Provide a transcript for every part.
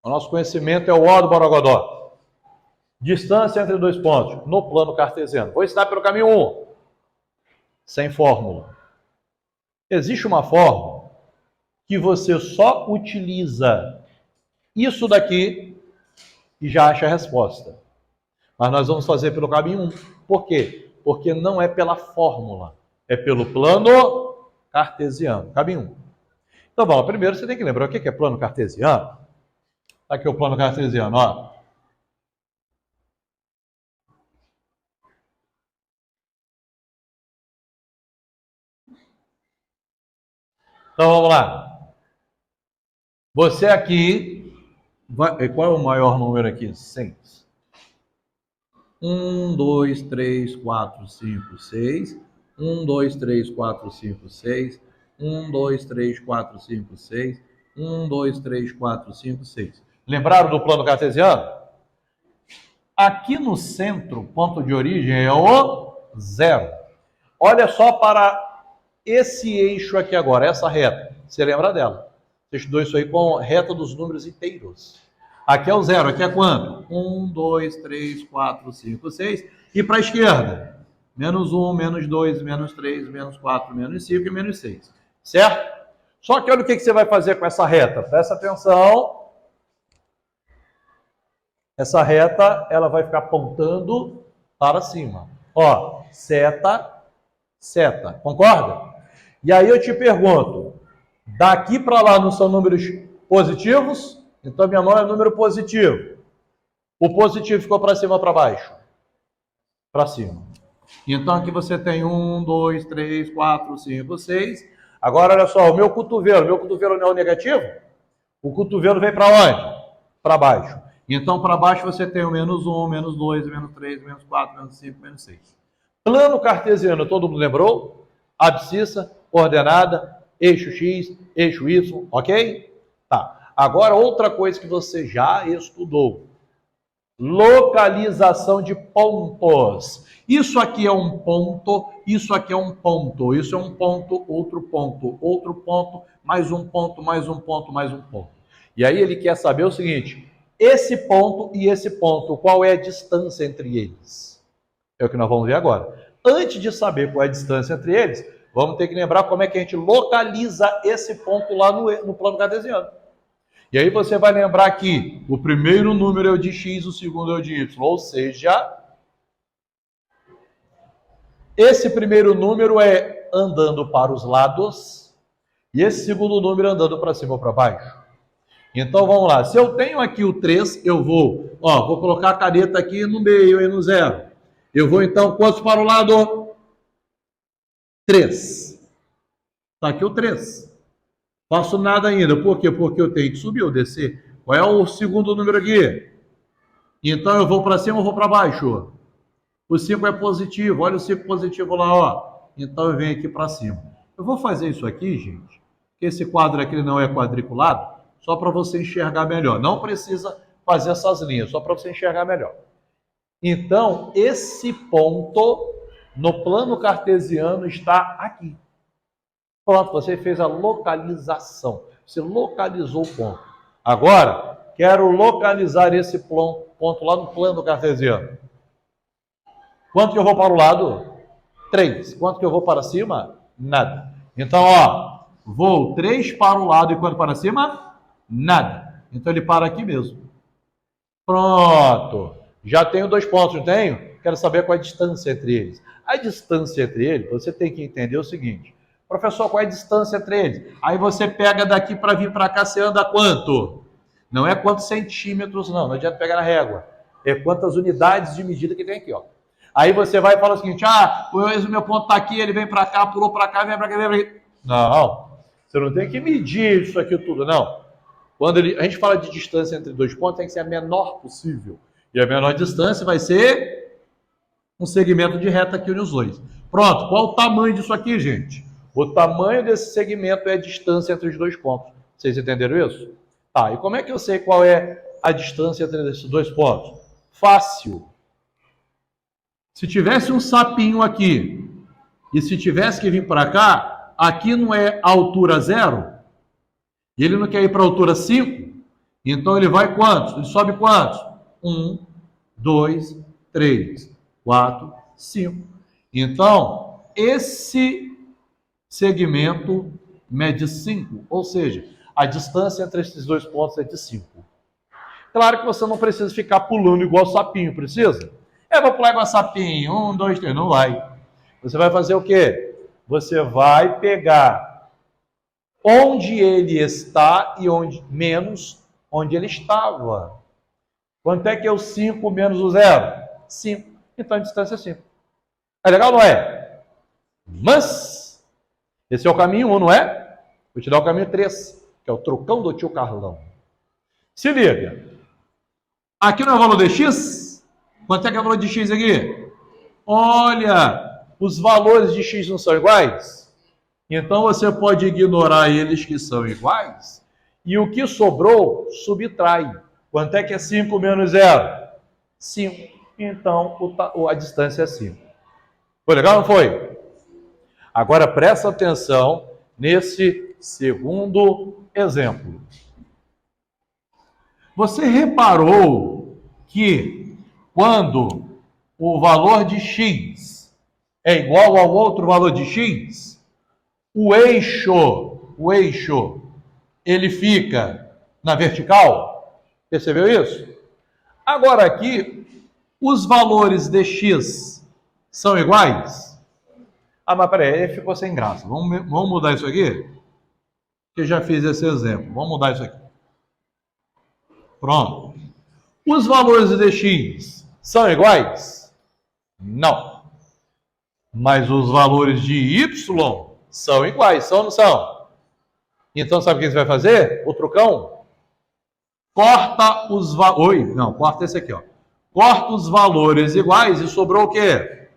O nosso conhecimento é o O do Borogodó. Distância entre dois pontos, no plano cartesiano. Vou ensinar pelo caminho 1, sem fórmula. Existe uma fórmula que você só utiliza isso daqui e já acha a resposta. Mas nós vamos fazer pelo caminho 1. Por quê? Porque não é pela fórmula, é pelo plano cartesiano. Caminho 1. Então, bom, primeiro você tem que lembrar o que é plano cartesiano. Tá aqui o plano cartesiano, ó. Então, vamos lá. Você aqui, qual é o maior número aqui? 6. 1, 2, 3, 4, 5, 6. 1, 2, 3, 4, 5, 6. 1, 2, 3, 4, 5, 6. 1, 2, 3, 4, 5, 6. Lembraram do plano cartesiano? Aqui no centro, ponto de origem é o 0. Olha só para esse eixo aqui agora, essa reta. Você lembra dela? Você estudou isso aí com a reta dos números inteiros. Aqui é o 0, aqui é quanto? 1, 2, 3, 4, 5, 6. E para a esquerda? Menos 1, menos 2, menos 3, menos 4, menos 5 e menos 6. Certo? Só que olha o que você vai fazer com essa reta. Presta atenção. Essa reta, ela vai ficar apontando para cima. Ó, seta, seta. Concorda? E aí eu te pergunto, daqui para lá não são números positivos? Então minha mão é número positivo. O positivo ficou para cima ou para baixo? Para cima. Então aqui você tem 1, 2, 3, 4, 5, 6. Agora olha só, o meu cotovelo não é o negativo? O cotovelo vem para onde? Para baixo. Então para baixo você tem o menos 1, menos 2, menos 3, menos 4, menos 5, menos 6. Plano cartesiano, todo mundo lembrou? Abscissa, coordenada, eixo X, eixo Y, ok? Tá. Agora outra coisa que você já estudou. Localização de pontos. Isso aqui é um ponto, isso aqui é um ponto, isso é um ponto, outro ponto, mais um ponto, mais um ponto, mais um ponto. E aí ele quer saber o seguinte, esse ponto e esse ponto, qual é a distância entre eles? É o que nós vamos ver agora. Antes de saber qual é a distância entre eles, vamos ter que lembrar como é que a gente localiza esse ponto lá no plano cartesiano. E aí você vai lembrar que o primeiro número é o de x, o segundo é o de y. Ou seja, esse primeiro número é andando para os lados e esse segundo número andando para cima ou para baixo. Então vamos lá. Se eu tenho aqui o 3, eu vou colocar a caneta aqui no meio e no 0. Eu vou então quantos para o lado? 3. Está aqui o 3. Faço nada ainda. Por quê? Porque eu tenho que subir ou descer. Qual é o segundo número aqui? Então eu vou para cima ou vou para baixo? O 5 é positivo. Olha o 5 positivo lá, ó. Então eu venho aqui para cima. Eu vou fazer isso aqui, gente, porque esse quadro aqui não é quadriculado, só para você enxergar melhor. Não precisa fazer essas linhas, só para você enxergar melhor. Então, esse ponto no plano cartesiano está aqui. Pronto, você fez a localização. Você localizou o ponto. Agora, quero localizar esse ponto lá no plano cartesiano. Quanto que eu vou para o lado? 3. Quanto que eu vou para cima? Nada. Então, ó, vou 3 para o lado e quanto para cima? Nada. Então ele para aqui mesmo. Pronto. Já tenho 2 pontos, não tenho? Quero saber qual é a distância entre eles. A distância entre eles, você tem que entender o seguinte. Professor, qual é a distância entre eles? Aí você pega daqui para vir para cá, você anda quanto? Não é quantos centímetros, não adianta pegar na régua. É quantas unidades de medida que tem aqui, ó. Aí você vai e fala o seguinte, o meu ponto está aqui, ele vem para cá, pulou para cá, vem para cá, vem para cá. Não, você não tem que medir isso aqui tudo, não. Quando a gente fala de distância entre 2 pontos, tem que ser a menor possível. E a menor distância vai ser um segmento de reta que une os dois. Pronto, qual o tamanho disso aqui, gente? O tamanho desse segmento é a distância entre os 2 pontos. Vocês entenderam isso? Tá, e como é que eu sei qual é a distância entre esses 2 pontos? Fácil. Se tivesse um sapinho aqui, e se tivesse que vir para cá, aqui não é altura 0, e ele não quer ir para a altura 5, Então ele vai quantos? Ele sobe quantos? 1, 2, 3, 4, 5. Então, esse segmento mede 5, ou seja, a distância entre esses dois pontos é de 5. Claro que você não precisa ficar pulando igual sapinho, precisa? Eu vou pular igual sapinho, 1, 2, 3, não vai. Você vai fazer o quê? Você vai pegar onde ele está e onde menos onde ele estava. Quanto é que é o 5 menos o 0? 5. Então a distância é 5. É legal, não é? Mas, esse é o caminho 1, não é? Vou te dar o caminho 3, que é o trocão do tio Carlão. Se liga. Aqui não é o valor de x? Quanto é que é o valor de x aqui? Olha, os valores de x não são iguais? Então você pode ignorar eles que são iguais. E o que sobrou, subtrai. Quanto é que é 5 menos 0? 5. Então a distância é 5. Foi legal ou não foi? Agora presta atenção nesse segundo exemplo. Você reparou que quando o valor de x é igual ao outro valor de x, o eixo, ele fica na vertical? Percebeu isso? Agora aqui, os valores de x são iguais? Ah, mas peraí, aí ficou sem graça. Vamos mudar isso aqui? Que eu já fiz esse exemplo. Vamos mudar isso aqui. Pronto. Os valores de x são iguais? Não. Mas os valores de y são iguais, são ou não são? Então sabe o que você vai fazer? O trucão? Corta os valores... corta esse aqui, ó. Corta os valores iguais e sobrou o quê?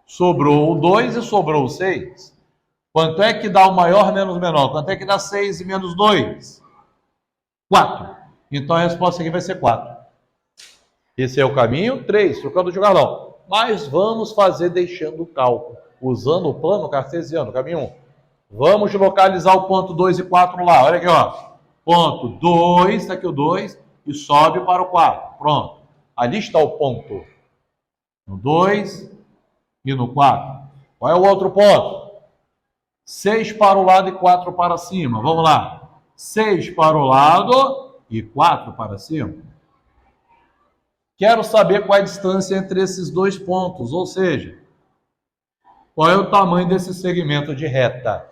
Sobrou o 2 e sobrou o 6. Quanto é que dá o maior menos o menor? Quanto é que dá 6 e menos 2? 4. Então a resposta aqui vai ser 4. Esse é o caminho 3, trocando de Carlão. Mas vamos fazer deixando o cálculo, usando o plano cartesiano, caminho 1. Vamos localizar o ponto 2 e 4 lá. Olha aqui, ó. Ponto 2, está aqui o 2, e sobe para o 4. Pronto. Ali está o ponto. No 2 e no 4. Qual é o outro ponto? 6 para o lado e 4 para cima. Vamos lá. 6 para o lado e 4 para cima. Quero saber qual é a distância entre esses dois pontos, ou seja, qual é o tamanho desse segmento de reta.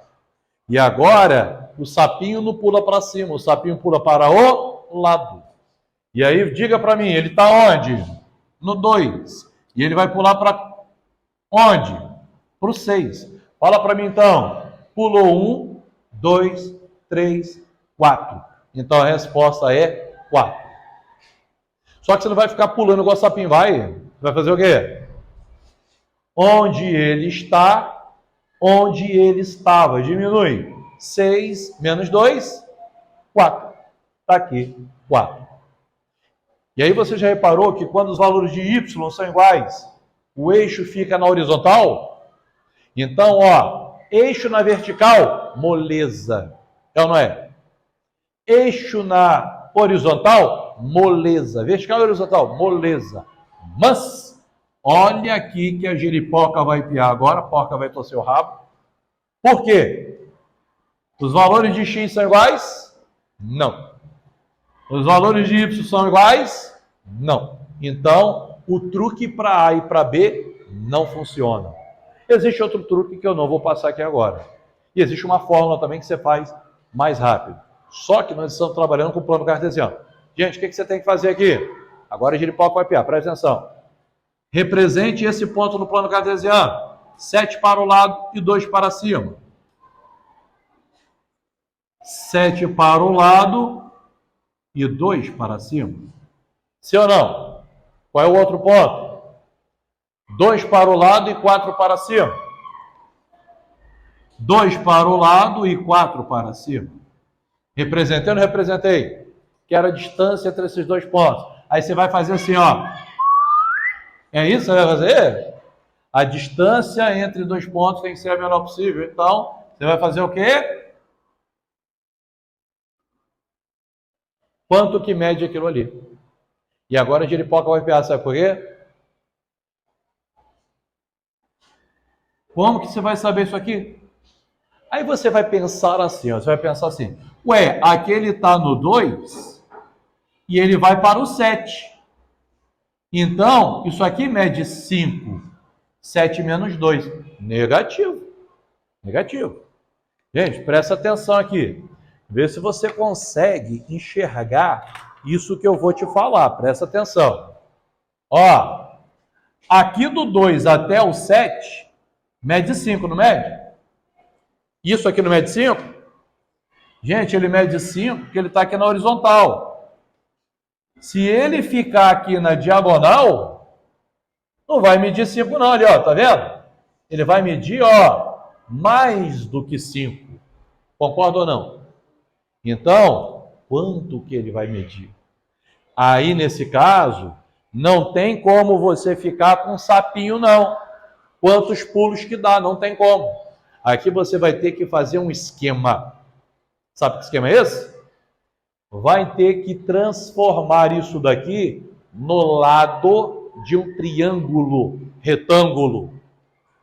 E agora, o sapinho não pula para cima, o sapinho pula para o lado. E aí, diga para mim, ele está onde? No 2. E ele vai pular para onde? Para o 6. Fala para mim então. Pulou 1, 2, 3, 4. Então a resposta é 4. Só que você não vai ficar pulando igual sapinho, vai? Vai fazer o quê? Onde ele está, onde ele estava. Diminui. 6 menos 2, 4. Está aqui, 4. E aí você já reparou que quando os valores de y são iguais, o eixo fica na horizontal? Então, ó, eixo na vertical, moleza. É ou não é? Eixo na horizontal, moleza. Vertical e horizontal, moleza. Mas, olha aqui que a giripoca vai piar agora, a porca vai torcer o rabo. Por quê? Os valores de x são iguais? Não. Os valores de y são iguais? Não. Então, o truque para A e para B não funciona. Existe outro truque que eu não vou passar aqui agora. E existe uma fórmula também que você faz mais rápido. Só que nós estamos trabalhando com o plano cartesiano. Gente, o que você tem que fazer aqui? Agora a giripoca vai piar, presta atenção. Represente esse ponto no plano cartesiano. 7 para o lado e 2 para cima. 7 para o lado e 2 para cima. Sim ou não? Qual é o outro ponto? 2 para o lado e 4 para cima. 2 para o lado e 4 para cima. Representei ou não representei? Quero a distância entre esses dois pontos. Aí você vai fazer assim, ó. É isso que você vai fazer? A distância entre dois pontos tem que ser a menor possível. Então, você vai fazer o quê? Quanto que mede aquilo ali? E agora a Jeripoca vai pensar, sabe por quê? Como que você vai saber isso aqui? Aí você vai pensar assim, ó, você vai pensar assim, ué, aquele está no 2 e ele vai para o 7. Então, isso aqui mede 5. 7 menos 2. Negativo. Negativo. Gente, presta atenção aqui. Vê se você consegue enxergar isso que eu vou te falar. Presta atenção. Ó, aqui do 2 até o 7, mede 5, não mede? Isso aqui não mede 5? Gente, ele mede 5 porque ele está aqui na horizontal. Se ele ficar aqui na diagonal, não vai medir 5 não, ali, ó, tá vendo? Ele vai medir, ó, mais do que 5. Concorda ou não? Então, quanto que ele vai medir? Aí, nesse caso, não tem como você ficar com um sapinho, não. Quantos pulos que dá, não tem como. Aqui você vai ter que fazer um esquema. Sabe que esquema é esse? Vai ter que transformar isso daqui no lado de um triângulo retângulo.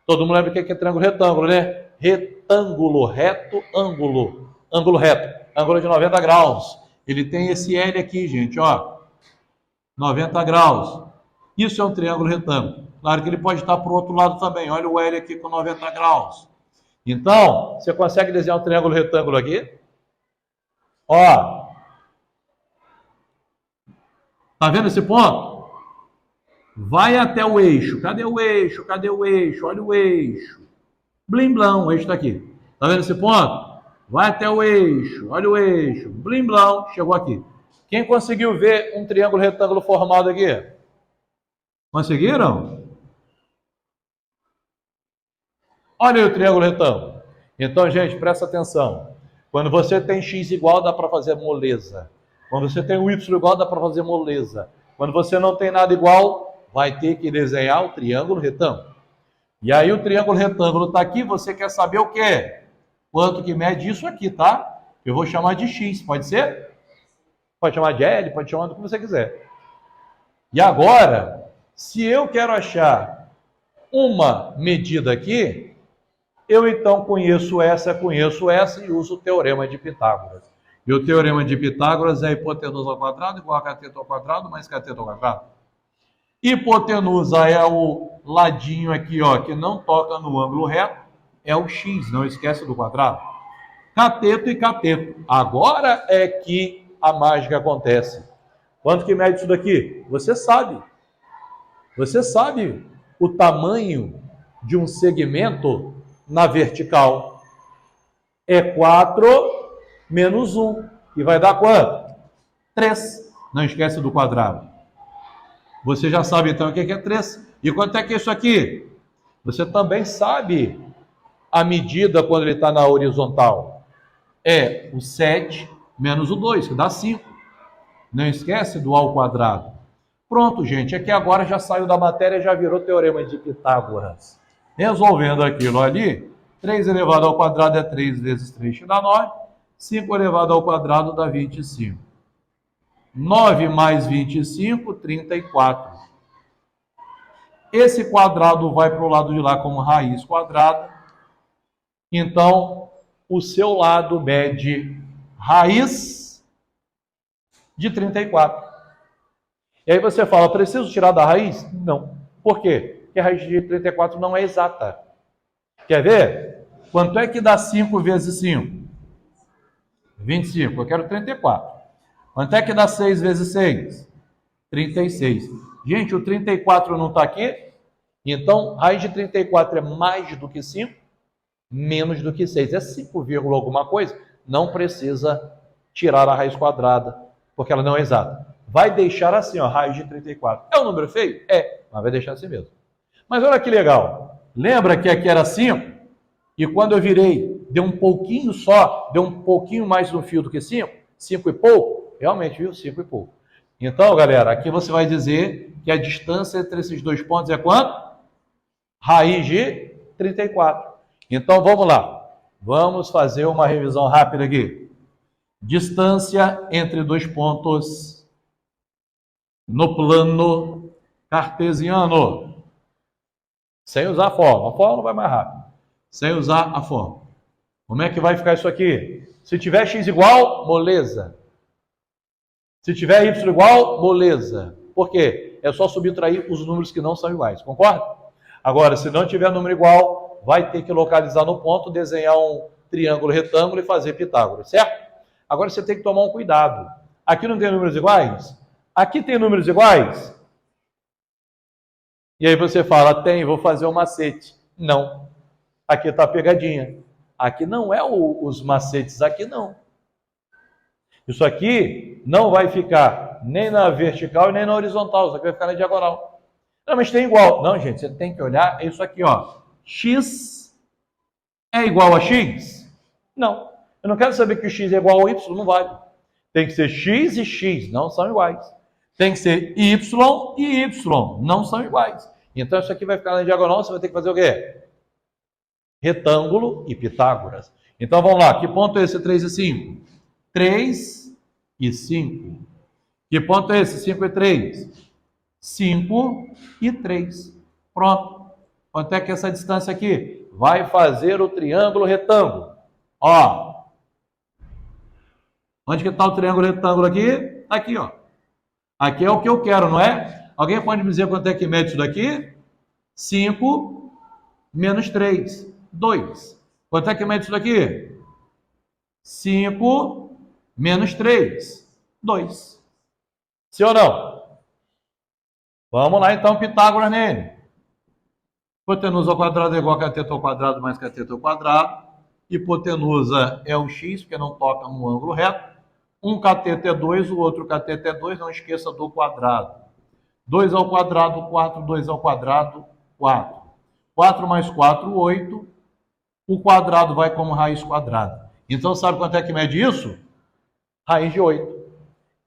Todo mundo lembra o que é triângulo retângulo, né? Retângulo, reto, ângulo. Ângulo reto. Ângulo de 90 graus. Ele tem esse L aqui, gente, ó. 90 graus. Isso é um triângulo retângulo. Claro que ele pode estar para o outro lado também. Olha o L aqui com 90 graus. Então, você consegue desenhar um triângulo retângulo aqui? Ó. Tá vendo esse ponto? Vai até o eixo. Cadê o eixo? Cadê o eixo? Olha o eixo. Blim blão, o eixo está aqui. Tá vendo esse ponto? Vai até o eixo. Olha o eixo. Blim blão, chegou aqui. Quem conseguiu ver um triângulo retângulo formado aqui? Conseguiram? Olha aí o triângulo retângulo. Então, gente, presta atenção. Quando você tem x igual, dá para fazer moleza. Quando você tem o y igual, dá para fazer moleza. Quando você não tem nada igual, vai ter que desenhar o triângulo retângulo. E aí o triângulo retângulo está aqui, você quer saber o quê? Quanto que mede isso aqui, tá? Eu vou chamar de x, pode ser? Pode chamar de L, pode chamar do que você quiser. E agora, se eu quero achar uma medida aqui, eu então conheço essa e uso o teorema de Pitágoras. E o teorema de Pitágoras é a hipotenusa ao quadrado igual a cateto ao quadrado mais cateto ao quadrado. Hipotenusa é o ladinho aqui, ó, que não toca no ângulo reto, é o x, não esquece do quadrado. Cateto e cateto. Agora é que a mágica acontece. Quanto que mede isso daqui? Você sabe. Você sabe o tamanho de um segmento na vertical. É 4 menos 1. E vai dar quanto? 3. Não esquece do quadrado. Você já sabe então o que é 3. E quanto é que é isso aqui? Você também sabe a medida quando ele está na horizontal. É o 7 menos o 2, que dá 5. Não esquece do ao quadrado. Pronto, gente. Aqui agora já saiu da matéria, já virou teorema de Pitágoras. Resolvendo aquilo ali, 3 elevado ao quadrado é 3 vezes 3 que dá 9. 5 elevado ao quadrado dá 25. 9 mais 25, 34. Esse quadrado vai para o lado de lá como raiz quadrada. Então, o seu lado mede raiz de 34. E aí você fala, preciso tirar da raiz? Não. Por quê? Porque a raiz de 34 não é exata. Quer ver? Quanto é que dá 5 vezes 5? 25. Eu quero 34. Quanto é que dá 6 vezes 6? 36. Gente, o 34 não está aqui? Então, raiz de 34 é mais do que 5, menos do que 6. É 5, alguma coisa. Não precisa tirar a raiz quadrada, porque ela não é exata. Vai deixar assim, ó, raiz de 34. É um número feio? É, mas vai deixar assim mesmo. Mas olha que legal. Lembra que aqui era 5? E quando eu virei, deu um pouquinho só, deu um pouquinho mais no fio do que 5? 5 e pouco? Realmente, viu? 5 e pouco. Então, galera, aqui você vai dizer que a distância entre esses dois pontos é quanto? Raiz de 34. Então, vamos lá. Vamos fazer uma revisão rápida aqui. Distância entre dois pontos no plano cartesiano. Sem usar a fórmula. A fórmula vai mais rápido. Sem usar a fórmula. Como é que vai ficar isso aqui? Se tiver x igual, moleza. Se tiver y igual, moleza. Por quê? É só subtrair os números que não são iguais. Concorda? Agora, se não tiver número igual, vai ter que localizar no ponto, desenhar um triângulo retângulo e fazer Pitágoras, certo? Agora você tem que tomar um cuidado. Aqui não tem números iguais? Aqui tem números iguais? E aí você fala, tem, vou fazer um macete. Não. Aqui está a pegadinha. Aqui não é os macetes, aqui não. Isso aqui não vai ficar nem na vertical e nem na horizontal, isso aqui vai ficar na diagonal. Não, mas tem igual. Não, gente, você tem que olhar isso aqui, ó. X é igual a X? Não. Eu não quero saber que o X é igual ao Y, não vale. Tem que ser X e X, não são iguais. Tem que ser Y e Y, não são iguais. Então isso aqui vai ficar na diagonal, você vai ter que fazer o quê? Retângulo e Pitágoras. Então vamos lá, que ponto é esse 3 e 5? 3 e 5. Que ponto é esse? 5 e 3? 5 e 3. Pronto. Quanto é que é essa distância aqui? Vai fazer o triângulo retângulo. Ó. Onde que está o triângulo retângulo aqui? Aqui, ó. Aqui é o que eu quero, não é? Alguém pode me dizer quanto é que mede isso daqui? 5 menos 3. 2. Quanto é que mede isso daqui? 5 menos 3. 2. Sim ou não? Vamos lá, então, Pitágoras nele. Hipotenusa ao quadrado é igual a cateto ao quadrado mais cateto ao quadrado. Hipotenusa é o x, porque não toca no ângulo reto. Um cateto é 2, o outro cateto é 2, não esqueça do quadrado. 2 ao quadrado, 4, 2 ao quadrado, 4. 4 mais 4, 8. O quadrado vai como raiz quadrada. Então, sabe quanto é que mede isso? Raiz de 8.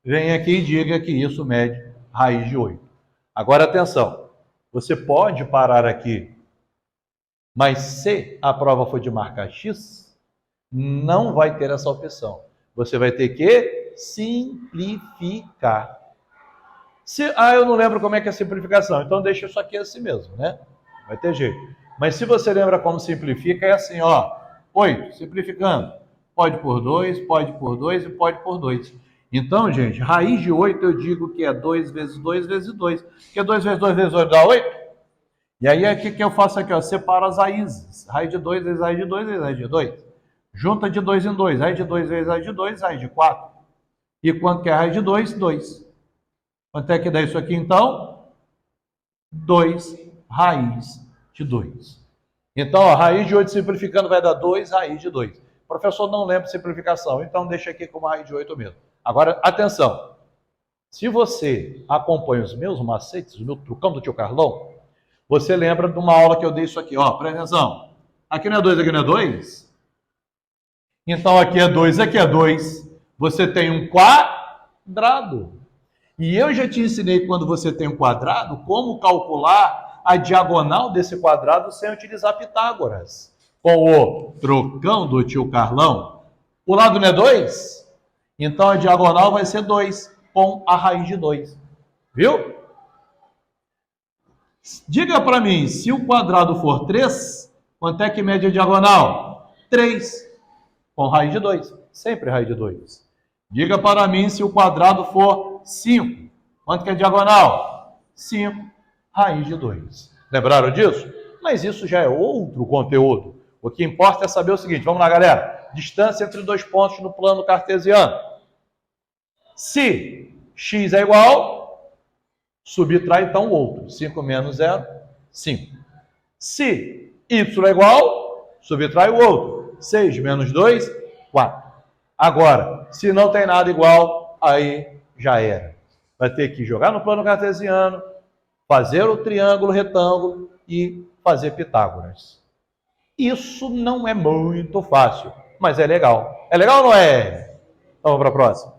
Vem aqui e diga que isso mede raiz de 8. Agora, atenção. Você pode parar aqui, mas se a prova for de marcar X, não vai ter essa opção. Você vai ter que simplificar. Eu não lembro como é que é a simplificação, então deixa isso aqui assim mesmo, né? Vai ter jeito. Mas se você lembra como simplifica, é assim, ó. 8, simplificando. Pode por 2, pode por 2 e pode por 2. Então, gente, raiz de 8 eu digo que é 2 vezes 2 vezes 2. Porque 2 vezes 2 vezes 8 dá 8. E aí, o que eu faço aqui? Ó? Separo as raízes. Raiz de 2 vezes raiz de 2 vezes raiz de 2. Junta de 2 em 2. Raiz de 2 vezes raiz de 2, raiz de 4. E quanto que é raiz de 2? 2. Quanto é que dá isso aqui, então? 2 raiz de 2. Então, ó, raiz de 8 simplificando vai dar 2 raiz de 2. O professor não lembra de simplificação, então deixa aqui como raiz de 8 mesmo. Agora, atenção. Se você acompanha os meus macetes, o meu trucão do tio Carlão, você lembra de uma aula que eu dei isso aqui, ó, presta atenção. Aqui não é 2, aqui não é 2? Então aqui é 2, aqui é 2. Você tem um quadrado. E eu já te ensinei, quando você tem um quadrado, como calcular a diagonal desse quadrado sem utilizar Pitágoras. Com o trucão do tio Carlão. O lado não é 2? Então a diagonal vai ser 2, com a raiz de 2. Viu? Diga para mim, se o quadrado for 3, quanto é que mede a diagonal? 3, com raiz de 2. Sempre raiz de 2. Diga para mim, se o quadrado for 5, quanto que é a diagonal? 5, raiz de 2. Lembraram disso? Mas isso já é outro conteúdo. O que importa é saber o seguinte, vamos lá, galera. Distância entre dois pontos no plano cartesiano. Se x é igual, subtrai então o outro. 5 menos 0, 5. Se y é igual, subtrai o outro. 6 menos 2, 4. Agora, se não tem nada igual, aí já era. Vai ter que jogar no plano cartesiano, fazer o triângulo retângulo e fazer Pitágoras. Isso não é muito fácil, mas é legal. É legal ou não é? Vamos para a próxima.